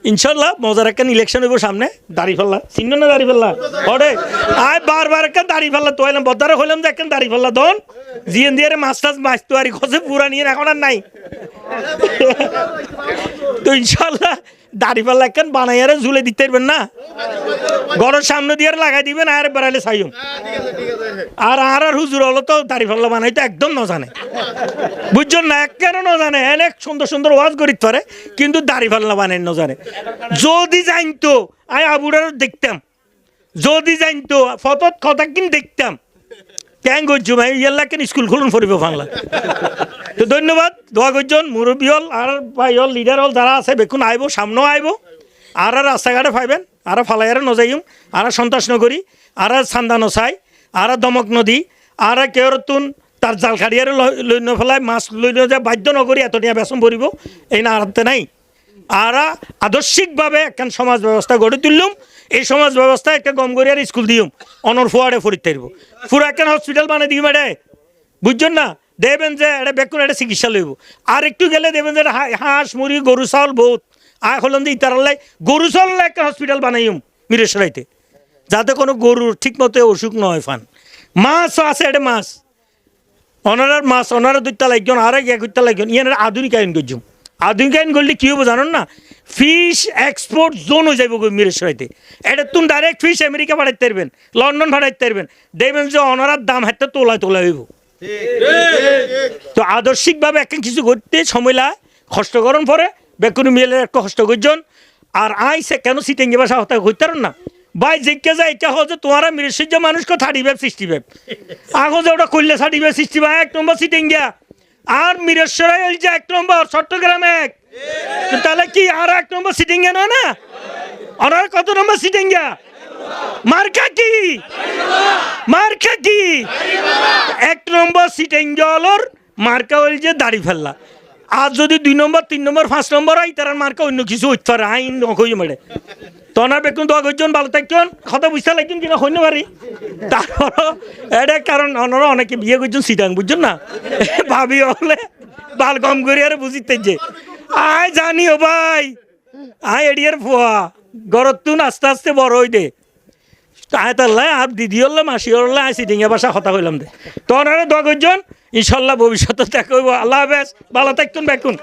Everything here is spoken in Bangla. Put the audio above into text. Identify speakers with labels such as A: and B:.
A: ইনশাল্লাহ মজার একটা ইলেকশন হইব সামনে দাড়ি ফাল্লা চিহ্ন না দাড়ি ফাল্লা ওরে আয় বারবার একটা দাড়ি ফাল্লা তো এলাম বদারে হইলাম যে একটা দাড়ি ফাল্লা দন জিএন দিয়ে মাস্টার্স মাছ তো আর খসে পুরা নিয়ে এখন আর নাই তো ইনশাল্লাহ দাড়ি ফাল্লা একটা বানাইয়ারে ঝুলে দিতে পারবেন না ঘরের সামনে দিয়ে লাগাই দিবেন আর বেড়াইলে চাইম আর হুজুর হলো তো দাড়ি ফাল্লা বানাইতে একদম না জানে বুঝছেন না এক কেন না জানে অনেক সুন্দর সুন্দর ওয়াজ করিত পারে কিন্তু দাড়ি ফাল্লা বানাই না জানে যদি জানতো আয় আবুরার দেখতাম যদি জানতো ফটোত কথা কিন দেখতাম কেন করছো ভাই ইয়াল্লা কেন স্কুল খুলুন ফরিব বাংলা তো ধন্যবাদ দোয়া করছেন মুরব্বী হল আর ভাই হল লিডার হল যারা আছে বেকুন আইব সামনেও আইব আর রাস্তাঘাটে পাইবেন আর ফালাইয়ারে নজাইম আর সন্ত্রাস নগরী আর চান্দা নচাই আর দমক নদী আর কেউরতুন তার জাল খাড়িয়ারে লই ফেলায় মাছ লই যে বাধ্য নগরী এতটিয়া বেসম ভরিব এই না আরাতে নাই আর আদর্শিকভাবে একখান সমাজ ব্যবস্থা গড়ে তুললুম এই সমাজ ব্যবস্থা একটা গমগড়িয়ার স্কুল দিম অনর ফুয়ারে ফরিত থাকব পুরো একখান হসপিটাল বানিয়ে দিম এটা বুঝছেন না দেবেন যে এটা বেকুন একটা চিকিৎসা লইব আর একটু গেলে দেবেন যে হাঁস মুরগি গরু চাউল বহুত আর হলাম যে ইতারাল্লাই গরু চাউল একটা হসপিটাল বানাইম মিরেশ্বরাইতে যাতে কোনো গরুর ঠিক মতো অসুখ নয় ফান মাছ আছে এটা মাছ অনারার মাছ অনারা দুইটা লাগজন আর এক দুইটা লাগজন ইয়ানের আধুনিক আইন করছুম আধুনিক আইন করলে কী হবো জানেন না ফিশ এক্সপোর্ট জোন হয়ে যাবো মিরেশ্বরাইতে এটা তুমি ডাইরেক্ট ফিশ আমেরিকা পাঠাইতে পারবেন লন্ডন পাঠাইতে পারবেন দেখবেন যে অনারার দাম হাতে তোলায় হইব তো আদর্শিকভাবে একটা কিছু করতে সময় কষ্ট করেন পরে বেকুনি মিলে একটা কষ্ট করছেন আর আইসে কেন সিটেঙ্গে বাসা হতে হইতে না ভাই জিজ্ঞে যায় এটা হচ্ছে তোমারা মিরেশ্বর্য মানুষকে 35-60 আগো যে ওটা করলে 35-60 এক নম্বর সিটেঙ্গিয়া আর মিরেশ্বরাই যে 1 নম্বর চট্টগ্রাম 1 তাহলে কি আর 1 নম্বর সিটেঙ্গিয়া নয় না আর কত নম্বর সিটেঙ্গিয়া মার্কা কি 1 নম্বর সিটেঙ্গিয়ালর মার্কা হল যে দাড়ি ফেললা আর যদি 2 নম্বর 3 নম্বর 5 নম্বর হয় তার মার্কা অন্য কিছু হইতে পারে আইন নকই মেরে তনার বেকুন দোয়া করছেন ভালো থাকছেন কথা বুঝতে লাগছেন কিনা হইতে পারি তারপর এটা কারণ ওনারা অনেকে বিয়ে করছেন সিটাং বুঝছেন না ভাবি হলে বাল কম করে আর বুঝিতে যে আয় জানিও ভাই আয় এডিয়ার ফোয়া গরত তুন আস্তে আস্তে বড় হই দে আয় তাল্লাই আর দিদি হলে মাসি হলে আয় সিটিংয়ে বাসা কথা হইলাম দে তো ওনারা দোয়া করছেন ইনশাল্লাহ ভবিষ্যতে দেখা হইব আল্লাহ হাফেজ ভালো থাকতুন বেকুন